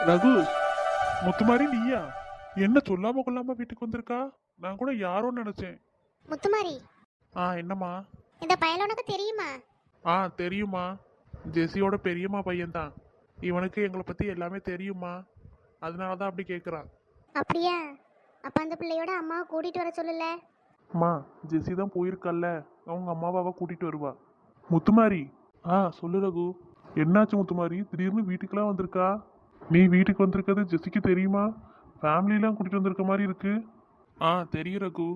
ரகு, முத்துமாரி நீயா? என்ன சொல்லாம கொள்ளாம வீட்டுக்கு வந்திருக்கா? நான் கூட யாரோன்னு நினைச்சேன். முத்துமாரி, என்னம்மா? இந்த பயல உனக்கு தெரியுமா? தெரியுமா. ஜெசியோட பெரியம்மா பையன்தான். இவனுக்கு எங்களை பத்தி எல்லாமே தெரியுமா. அதனாலதான் அப்படி கேக்குறான். அப்படியா? அப்ப அந்த பிள்ளையோட அம்மாவை கூட்டிட்டு வர சொல்லல. அம்மா, ஜெசி தான் போயிருக்கல்ல, அவங்க அம்மாவை கூட்டிட்டு வருவா. முத்துமாரி. சொல்லு ரகு. என்னாச்சு முத்துமாரி, திடீர்னு வீட்டுக்கெல்லாம் வந்திருக்கா? நீ வீட்டுக்கு வந்திருக்கிறது ஜெசிக்கு தெரியுமா? ஃபேமிலிலாம் கூட்டிட்டு வந்திருக்க மாதிரி இருக்கு. தெரியும் ரகு.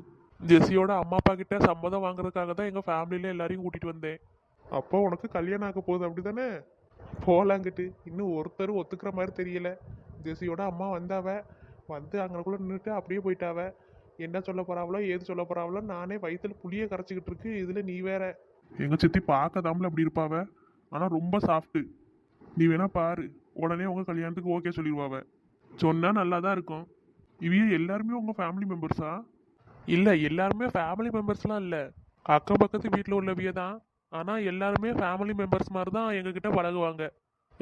ஜெசியோட அம்மா அப்பா கிட்ட சம்மதம் வாங்குறதுக்காக தான் எங்க ஃபேமிலியில எல்லாரையும் கூட்டிட்டு வந்தேன். அப்போ உனக்கு கல்யாணம் ஆக போகுது அப்படிதானே? போலாங்கிட்டு இன்னும் ஒருத்தரும் ஒத்துக்கிற மாதிரி தெரியல. ஜெசியோட அம்மா வந்தாவ, வந்து அங்கனக்குள்ள நின்றுட்டு அப்படியே போயிட்டாவ. என்ன சொல்ல போறாவளோ ஏது சொல்ல போறாவளோ, நானே வயிற்றுல புளிய கரைச்சிக்கிட்டு இருக்கு. இதுல நீ வேற. எங்க சித்தி பார்க்க தாமல அப்படி இருப்பாவ, ஆனா ரொம்ப சாஃப்ட். நீ வேணா பாரு, உடனே உங்க கல்யாணத்துக்கு ஓகே சொல்லிடுவாவ. சொன்னா நல்லா தான் இருக்கும். இவைய எல்லாருமே உங்க ஃபேமிலி மெம்பர்ஸா? இல்ல, எல்லாருமே ஃபேமிலி மெம்பர்ஸ்லாம் இல்ல. அக்கம் பக்கத்து வீட்டில் உள்ளவிய தான். ஆனா எல்லாருமே ஃபேமிலி மெம்பர்ஸ் மாதிரி தான் எங்ககிட்ட பழகுவாங்க.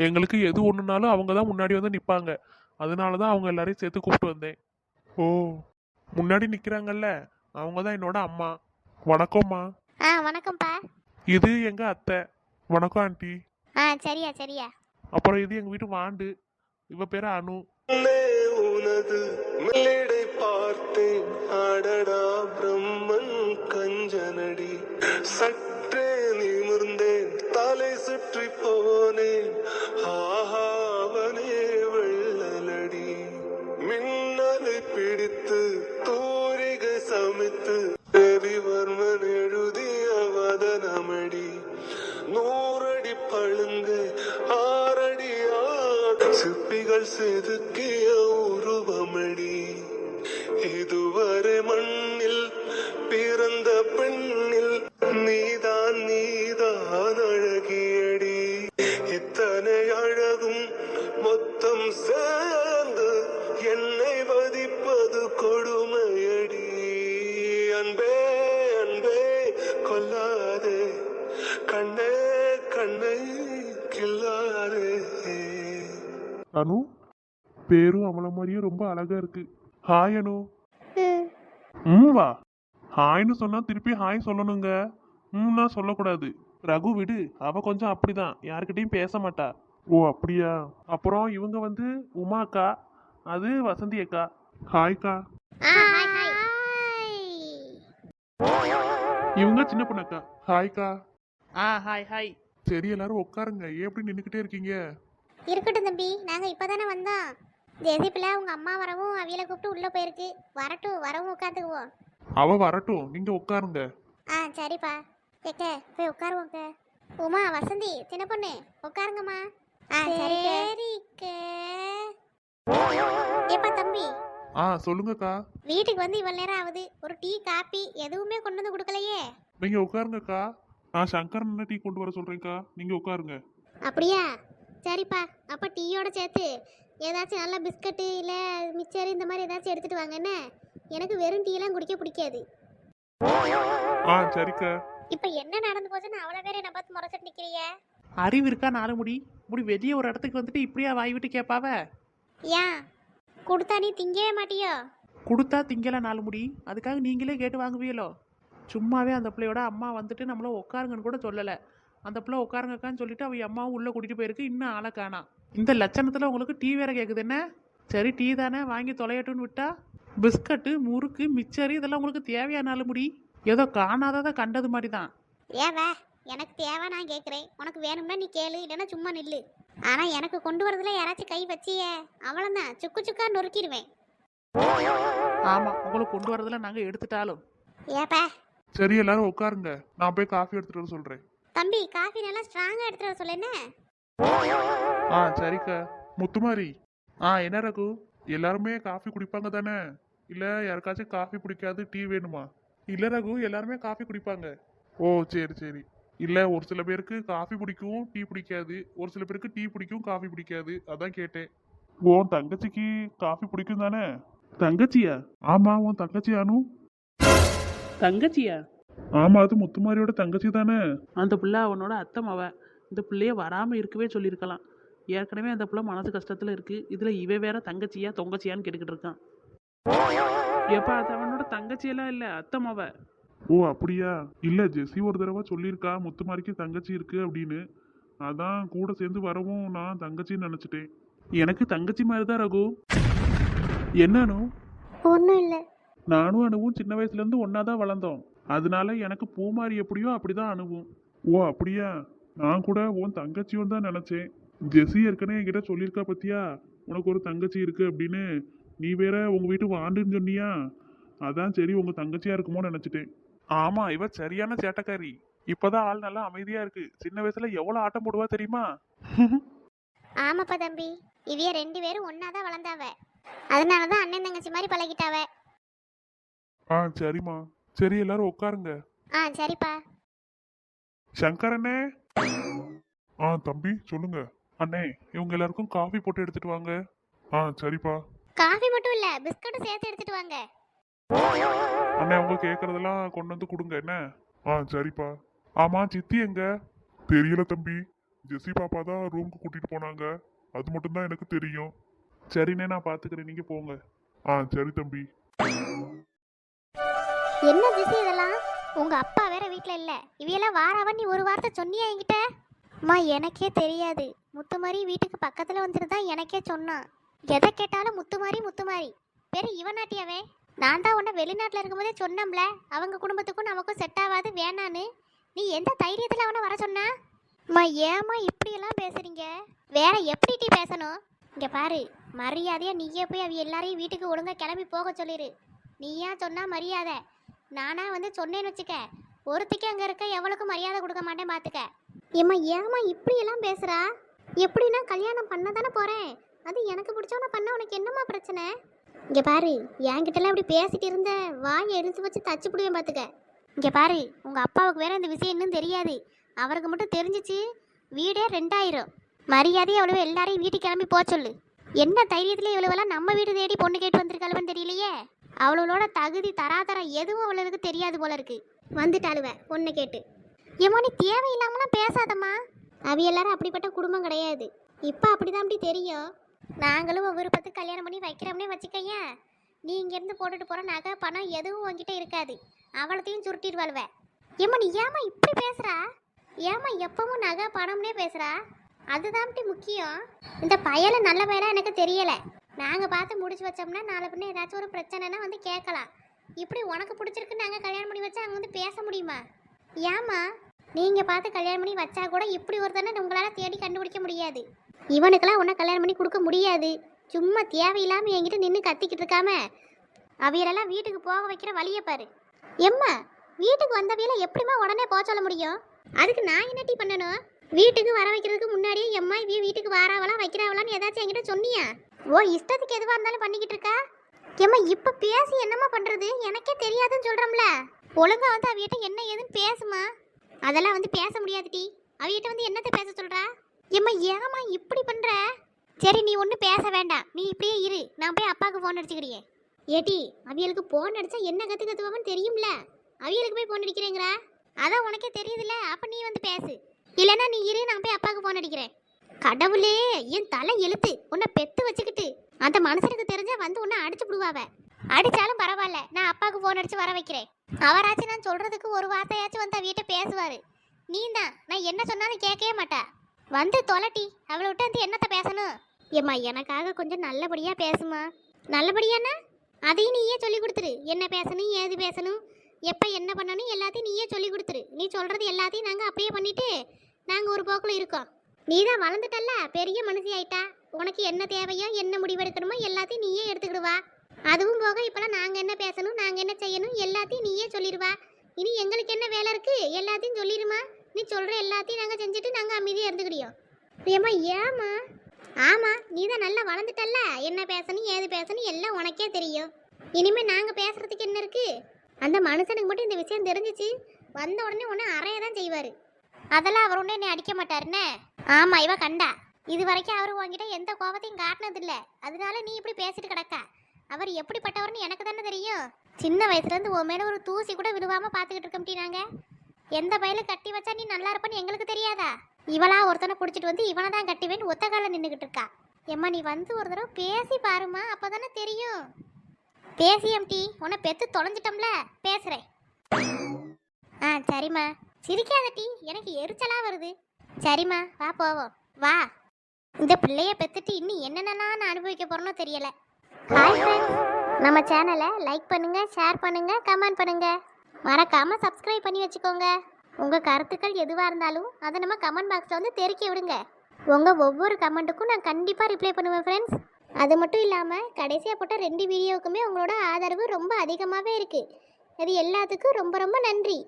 எங்களுக்கு எது ஒண்ணுனாலும் அவங்க தான் முன்னாடி வந்து நிப்பாங்க. அதனால தான் அவங்க எல்லாரையும் சேர்த்து கூப்பிட்டு வந்தேன். ஓ, முன்னாடி நிக்கிறாங்கல்ல, அவங்க தான் என்னோட அம்மா. வணக்கம்மா. வணக்கம்ப்பா. இது எங்க அத்தை. வணக்கம் ஆண்டி. சரியா சரியா. அப்புறம் இது எங்க வீட்டு வாண்டு. இவ பேரு அனு. உனது மேடை பார்த்தேன், அடடா பிரம்மன் கஞ்சனடி. சற்றே நிமிர்ந்தேன், தலை சுற்றி போனேன், ஆஹாவனே வெள்ளலடி. மின்னலை பிடித்து தூரிகை சமைத்து ரவிவர்மன் எழுதிய வதனமடி. நூறடி பழுங்கு ஆறடி சிற்பிகள் செதுக்கிய உருவமடி. இதுவரை மண்ணில் பிறந்த பெண்ணில் நீதான் நீதான் அழகியடி. இத்தனை அழகும் மொத்தம் சேர்ந்து என்னை வதிப்பது கொடுமையடி. அன்பே அன்பே கொல்லாதே, கண்ணே கண்ணை கில்லாதே. அனு, பேரும் அவள மாதிரியே ரொம்ப அழகா இருக்கு. ஹாய் அனு. வா. ஹாய்னு சொன்னா திருப்பி ஹாய் சொல்லணுங்க. நான் சொல்லக்கூடாது. ரகு விடு, அவ கொஞ்சம் அப்படிதான், யாருக்கிட்டையும் பேச மாட்டா. ஓ அப்படியா? அப்புறம் இவங்க வந்து உமா அக்கா, அது வசந்தி அக்கா. ஹாய்க்கா. Hi hi. இவங்க சின்ன பொண்ணு அக்கா. ஹாய்க்கா. Hi hi. சரி, எல்லாரும் உட்காருங்க. ஏன் எப்படி நின்றுக்கிட்டே இருக்கீங்க? இருக்கட்டும் தம்பி, நாங்க இப்பதானே வந்தோம். ஜெசி பிள்ளை உங்க அம்மா வரவும் அவியலை கூப்பிட்டு உள்ள போயிருக்கு. வரட்டும், வரவும் உட்காந்துக்குவோம். அவ வரட்டும், நீங்க உட்காருங்க. சரிப்பா. ஏக்க போய் உட்காருவோங்க. உமா, வசந்தி, சின்ன பொண்ணு உட்காருங்கம்மா. சரிக்க. ஏப்பா தம்பி, சொல்லுங்கக்கா. வீட்டுக்கு வந்து இவ்வளவு நேரம் ஆகுது, ஒரு டீ காப்பி எதுவுமே கொண்டு வந்து கொடுக்கலையே. நீங்க உட்காருங்கக்கா. நான் சங்கரன் டீ கொண்டு வர சொல்றேன்க்கா, நீங்க உட்காருங்க. அப்படியா? சரிப்பா. அப்ப டீயோட சேர்த்து ஏதாச்சும் நல்ல பிஸ்கட்டு இல்ல மிச்சர் இந்த மாதிரி ஏதாச்சும் எடுத்துட்டு வாங்க. என்ன, எனக்கு வெறும் டீ எல்லாம் குடிக்க பிடிக்காது. சரிக்கா. இப்ப என்ன நடந்து போச்சுன்னு அவ்வளவு பேர் என்ன பார்த்து முறைச்சிட்டு நிக்கிறீங்க? அறிவு இருக்கா நாலு முடி வெளியே ஒரு இடத்துக்கு வந்துட்டு இப்படியா வாய் விட்டு கேட்பாவ? ஏன் கொடுத்தா நீ திங்கவே மாட்டியோ? கொடுத்தா திங்கல நாலு முடி, அதுக்காக நீங்களே கேட்டு வாங்குவீங்களோ? சும்மாவே அந்த பிள்ளையோட அம்மா வந்துட்டு நம்மள உட்காருங்கன்னு கூட சொல்லலை. அந்த பிள்ளை உட்காருங்கக்கான்னு சொல்லிட்டு அவ அம்மாவும் உள்ளே கூட்டிகிட்டு போயிருக்கு. இன்னும் ஆளை காணா. இந்த லட்சணத்தில் உங்களுக்கு டீ வேற கேட்குது என்ன? சரி, டீ தானே வாங்கி தொலையட்டும்னு விட்டா பிஸ்கட்டு முறுக்கு மிச்சரு இதெல்லாம் உங்களுக்கு தேவையானாலும் முடி ஏதோ காணாததை கண்டது மாதிரி தான். ஏவா, எனக்கு தேவை, நான் கேட்குறேன். உனக்கு வேணும்னா நீ கேளு, இல்லைன்னா சும்மா நில்லு. ஆனால் எனக்கு கொண்டு வரதுல யாராச்சும் கை வச்சியே அவ்வளோதான், சுக்கு சுக்கா நொறுக்கிடுவேன். ஆமாம், உங்களுக்கு கொண்டு வரதில் நாங்கள் எடுத்துட்டாலும். ஏப்பா. சரி, எல்லாரும் உட்காருங்க. நான் போய் காஃபி எடுத்துட்டு வர சொல்றேன். தம்பி, காஃபி நல்லா ஸ்ட்ராங்காக எடுத்துட்டு வர சொல்ல. என்ன? சரிக்கா. முத்துமாரி. என்ன ரகு, எல்லாருமே காஃபி குடிப்பாங்க தானே? இல்ல யாருக்காச்சும் காஃபி பிடிக்காது, டீ வேணுமா? இல்ல ரகு, எல்லாருமே காஃபி குடிப்பாங்க. ஓ சரி சரி. இல்ல, ஒரு சில பேருக்கு காஃபி பிடிக்கும், டீ பிடிக்காது. ஒரு சில பேருக்கு டீ பிடிக்கும், காஃபி பிடிக்காது. அதான் கேட்டேன். உன் தங்கச்சிக்கு காஃபி பிடிக்கும் தானே? தங்கச்சியா? ஆமா, உன் தங்கச்சி அனு. தங்கச்சியா? ஆமா, அது முத்துமாரியோட தங்கச்சி தானே? அந்த பிள்ளை அவனோட அத்தை மவ. இந்த பிள்ளைய வராமல் இருக்கவே சொல்லியிருக்கலாம். ஏற்கனவே அந்த புள்ள மனசு கஷ்டத்தில் இருக்குது, இதில் இவ வேற தங்கச்சியா தொங்கச்சியான்னு கேட்டுக்கிட்டு இருக்கான். எப்பா அது அவனோட தங்கச்சியெல்லாம் இல்லை, அத்தம்மாவ. ஓ அப்படியா? இல்ல ஜெசி ஒரு தடவை சொல்லியிருக்கா முத்துமாரிக்கு தங்கச்சி இருக்கு அப்படின்னு. அதான் கூட சேர்ந்து வரவும் நான் தங்கச்சின்னு நினைச்சிட்டேன். எனக்கு தங்கச்சி மாதிரி தான் ரகு. என்னன்னு? ஒன்றும் இல்லை. நானும் அனுவும் சின்ன வயசுல இருந்து ஒன்னாதான் வளர்ந்தோம். அதனால எனக்கு பூமாரி எப்படியோ அப்படிதான் அனுவும். ஓ அப்படியா? நான் கூட உன் தங்கச்சியும் தான் நினைச்சேன். ஜெசி ஏற்கனவே என்கிட்ட சொல்லியிருக்கா பத்தியா, உனக்கு ஒரு தங்கச்சி இருக்கு அப்படின்னு. நீ வேற உங்க வீட்டு வாண்டுன்னு சொன்னியா, அதான் சரி உங்க தங்கச்சியா இருக்குமோன்னு நினைச்சிட்டேன். ஆமா, இவ சரியான சேட்டக்காரி. இப்பதான் ஆள் நல்லா அமைதியா இருக்கு. சின்ன வயசுல எவ்வளவு ஆட்டம் போடுவா தெரியுமா? ஆமாப்பா தம்பி, இவைய 2 பேரும் ஒன்றா தான் வளர்ந்தாவ. அதனால தான் அண்ணன் தங்கச்சி மாதிரி பழகிட்டாவ. ஆ சரிம்மா. சரி எல்லாரும் உட்காருங்க. ஆ சரிப்பா. சங்கர் அண்ணே. ஆ தம்பி சொல்லுங்க. அண்ணே இவங்க எல்லாருக்கும் காஃபி போட்டு எடுத்துட்டு வாங்க. ஆ சரிப்பா. காஃபி மட்டும் இல்லை, பிஸ்கட்டும் சேர்த்து எடுத்துட்டு வாங்க. அண்ணே அவங்க கேட்கறதெல்லாம் கொண்டு வந்து கொடுங்க என்ன. ஆ சரிப்பா. ஆமா சித்தி எங்க? தெரியல தம்பி. ஜெசி பாப்பா தான் ரூமுக்கு கூட்டிட்டு போனாங்க, அது மட்டும் தான் எனக்கு தெரியும். சரிண்ணே நான் பாத்துக்கிறேன், நீங்க போங்க. ஆ சரி தம்பி. என்ன ஜெசி இதெல்லாம்? உங்க அப்பா வேற வீட்டில் இல்லை, இவையெல்லாம் வாராவன் நீ ஒரு வார்த்தை சொன்னியா என்கிட்ட? அம்மா எனக்கே தெரியாது. முத்துமாரி வீட்டுக்கு பக்கத்தில் வந்துட்டு தான் எனக்கே சொன்னான். எதை கேட்டாலும் முத்துமாரி முத்துமாரி. பேரு இவனாட்டியாவே. நான் தான் உன்னை வெளிநாட்டில் இருக்கும்போதே சொன்னோம்ல, அவங்க குடும்பத்துக்கும் நமக்கும் செட் ஆகாது வேணான்னு. நீ எந்த தைரியத்தில் அவனை வர சொன்னா? அம்மா ஏம்மா இப்படியெல்லாம் பேசுறீங்க? வேற எப்படி பேசணும்? இங்கே பாரு, மரியாதையாக நீயே போய் அவ எல்லாரையும் வீட்டுக்கு ஒழுங்காக கிளம்பி போக சொல்லிடு. நீயா சொன்னா மரியாதை. நானா வந்து சொன்னேன்னு வச்சுக்க, ஒருத்திக்கு அங்கே இருக்க எவ்வளவுக்கும் மரியாதை கொடுக்க மாட்டேன் பார்த்துக்க. ஏம்மா இப்படியெல்லாம் பேசுகிறா? எப்படின்னா கல்யாணம் பண்ண தானே போகிறேன், அது எனக்கு பிடிச்சவன பண்ண உனக்கு என்னம்மா பிரச்சனை? இங்கே பாரு, என்கிட்டலாம் இப்படி பேசிட்டு இருந்த வாயை எடுத்து வச்சு தச்சு பிடிவேன் பார்த்துக்க. இங்கே பாரு, உங்கள் அப்பாவுக்கு வேற இந்த விஷயம் இன்னும் தெரியாது. அவருக்கு மட்டும் தெரிஞ்சிச்சு வீடே 2000. மரியாதையை அவ்வளவு எல்லாரையும் வீட்டுக்கு கிளம்பி போக சொல்லு. என்ன தைரியத்துல இவ்வளவெல்லாம் நம்ம வீடு தேடி பொண்ணு கேட்டு வந்திருக்காளுவன்னு தெரியலையே. அவளோட தகுதி தராதரம் எதுவும் அவளுக்கு தெரியாது போல இருக்கு. வந்துட்டாளுவ பொண்ணு கேட்டு. ஏமா நீ தேவையில்லாமலாம் பேசாதம்மா. அவ எல்லாரும் அப்படிப்பட்ட குடும்பம் கிடையாது. இப்போ அப்படிதான் அப்படி தெரியும். நாங்களும் விருப்பத்துக்கு கல்யாணம் பண்ணி வைக்கிறோம்னே வச்சுக்கையா, நீ இங்கேருந்து போட்டுட்டு போகிற நகை பணம் எதுவும் உங்ககிட்ட இருக்காது. அவளத்தையும் சுருட்டிடுவாள்வ. ஏம்மா நீ ஏமா இப்படி பேசுகிறா? ஏமா எப்பவும் நகை பணம்னே பேசுகிறா? அதுதான் முக்கியம். இந்த பயலை நல்ல பயலாக எனக்கு தெரியலை. நாங்கள் பார்த்து முடிச்சு வச்சோம்னா நாளை பின்ன ஏதாச்சும் ஒரு பிரச்சனைனா வந்து கேட்கலாம். இப்படி உனக்கு பிடிச்சிருக்கு நாங்கள் கல்யாணம் பண்ணி வச்சா அங்கே வந்து பேச முடியுமா? ஏம்மா நீங்கள் பார்த்து கல்யாணம் பண்ணி வச்சா கூட இப்படி ஒருத்தனை உங்களால் தேடி கண்டுபிடிக்க முடியாது. இவனுக்கெல்லாம் உன்னை கல்யாணம் பண்ணி கொடுக்க முடியாது. சும்மா தேவையில்லாமல் என்கிட்ட நின்று கத்திக்கிட்டு இருக்காம அவையெல்லாம் வீட்டுக்கு போக வைக்கிற வழியை பாரு. எம்மா வீட்டுக்கு வந்தவையில எப்படிமா உடனே போக சொல்ல முடியும்? அதுக்கு நான் என்னட்டி பண்ணணும்? வீட்டுக்கு வர வைக்கிறதுக்கு முன்னாடியே எம்மா இவ வீட்டுக்கு வாராவலாம் வைக்கிறாவலான்னு ஏதாச்சும் என்கிட்ட சொன்னியா? ஓ இஷ்டத்துக்கு எதுவாக இருந்தாலும் பண்ணிக்கிட்டு இருக்கா? எம்மா இப்போ பேசி என்னம்மா பண்ணுறது? எனக்கே தெரியாதுன்னு சொல்கிறோம்ல. ஒழுங்கா வந்து அவியிட்ட என்ன ஏதுன்னு பேசுமா. அதெல்லாம் வந்து பேச முடியாதுடி. அவியிட்ட வந்து என்னத்தை பேச சொல்கிறா? எம்மா ஏமா இப்படி பண்ணுற? சரி நீ ஒன்றும் பேச வேண்டாம், நீ இப்படியே இரு. நான் போய் அப்பாவுக்கு ஃபோன் அடிச்சுக்கிறியே. ஏடி அவியலுக்கு ஃபோன் அடிச்சா என்ன கற்றுக்கத்துவான்னு தெரியும்ல. அவியலுக்கு போய் ஃபோன் அடிக்கிறேங்கிறா? அதான் உனக்கே தெரியுதுல்ல. அப்போ நீ வந்து பேசு. இல்லைன்னா நீ இரு, நான் போய் அப்பாவுக்கு ஃபோன் அடிக்கிறேன். கடவுளே என் தலை எழுத்து உன்னை பெத்து வச்சுக்கிட்டு அந்த மனுஷனுக்கு தெரிஞ்சா வந்து உன்னை அடிச்சு விடுவாவ. அடிச்சாலும் பரவாயில்ல, நான் அப்பாவுக்கு ஃபோன் அடிச்சு வர வைக்கிறேன். அவராச்சும் நான் சொல்றதுக்கு ஒரு வார்த்தையாச்சும் வந்து அவியிட்ட பேசுவாரு. நீ தான் நான் என்ன சொன்னாலும் கேட்கவே மாட்டா. வந்து தொலைட்டி. அவளை விட்டு வந்து என்னத்தை பேசணும்? ஏம்மா எனக்காக கொஞ்சம் நல்லபடியா பேசுமா. நல்லபடியாண்ணா அதையும் நீயே சொல்லி கொடுத்துரு. என்ன பேசணும், ஏது பேசணும், எப்போ என்ன பண்ணணும் எல்லாத்தையும் நீயே சொல்லி கொடுத்துரு. நீ சொல்றது எல்லாத்தையும் நாங்கள் அப்படியே பண்ணிட்டு நாங்கள் ஒரு போக்கில் இருக்கோம். நீ தான் வளர்ந்துட்டல்ல, பெரிய மனுஷி ஆயிட்டா. உனக்கு என்ன தேவையோ என்ன முடிவெடுக்கணுமோ எல்லாத்தையும் நீயே எடுத்துக்கிடுவா. அதுவும் போக இப்போலாம் நாங்கள் என்ன பேசணும், நாங்கள் என்ன செய்யணும் எல்லாத்தையும் நீயே சொல்லிடுவா. இனி எங்களுக்கு என்ன வேலை இருக்கு? எல்லாத்தையும் சொல்லிடுமா. நீ சொல்கிற எல்லாத்தையும் நாங்கள் செஞ்சுட்டு நாங்கள் அமைதியாக இருந்துக்கிடியோம். ஏம்மா ஏம்மா? ஆமாம் நீ தான் நல்லா வளர்ந்துட்டல்ல, என்ன பேசணும் ஏது பேசணும் எல்லாம் உனக்கே தெரியும். இனிமேல் நாங்கள் பேசுறதுக்கு என்ன இருக்கு? அந்த மனுஷனுக்கு மட்டும் இந்த விஷயம் தெரிஞ்சிச்சு வந்த உடனே ஒன்று அறைய தான் செய்வார். அதெல்லாம் அவர் ஒன்று என்னை அடிக்க மாட்டாருன்னு. ஆமாம் இவ கண்டா. இது வரைக்கும் அவர் உங்ககிட்ட எந்த கோபத்தையும் காட்டினதில்ல. அதனால நீ இப்படி பேசிட்டு கிடக்கா. அவர் எப்படிப்பட்டவர்னு எனக்கு தானே தெரியும். சின்ன வயசுலேருந்து உன் மேலே ஒரு தூசி கூட விழுவாமல் பார்த்துக்கிட்டு இருக்க முடியும். நாங்கள் எந்த பயில கட்டி வச்சா நீ நல்லா இருப்பன்னு எங்களுக்கு தெரியாதா? இவளா ஒருத்தனை பிடிச்சிட்டு வந்து இவனை தான் கட்டுவேன்னு ஒத்த கால நின்றுக்கிட்டு இருக்கா. ஏம்மா நீ வந்து ஒரு தடவை பேசி பாருமா, அப்பதானே தெரியும். பேசி எம்டி உன்னை பெத்து தொலைஞ்சிட்டோம்ல, பேசுறேன். ஆ சரிம்மா. சிரிக்காத டீ, எனக்கு எரிச்சலா வருது. சரிம்மா வா போவோம் வா. இந்த பிள்ளைய பெத்துட்டு இன்னும் என்னென்னலாம் நான் அனுபவிக்க போறேனோ தெரியல. ஹாய் ஃப்ரெண்ட்ஸ், நம்ம சேனலை லைக் பண்ணுங்க, ஷேர் பண்ணுங்க, கமெண்ட் பண்ணுங்க, மறக்காம சப்ஸ்கிரைப் பண்ணி வச்சுக்கோங்க. உங்க கருத்துக்கள் எதுவாக இருந்தாலும் அதை நம்ம கமெண்ட் பாக்ஸில் வந்து தெரிவிக்க விடுங்க. உங்க ஒவ்வொரு கமெண்ட்டுக்கும் நான் கண்டிப்பாக ரிப்ளை பண்ணுவேன் ஃப்ரெண்ட்ஸ். அது மட்டும் இல்லாமல் கடைசியாக போட்ட 2 வீடியோவுக்குமே உங்களோட ஆதரவு ரொம்ப அதிகமாகவே இருக்குது. அது எல்லாத்துக்கும் ரொம்ப ரொம்ப நன்றி.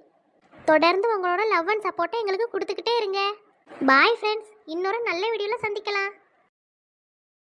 தொடர்ந்து உங்களோட லவ் அண்ட் சப்போர்ட்டை எங்களுக்கு கொடுத்துக்கிட்டே இருங்க. பாய் ஃப்ரெண்ட்ஸ், இன்னொரு நல்ல வீடியோவில் சந்திக்கலாம்.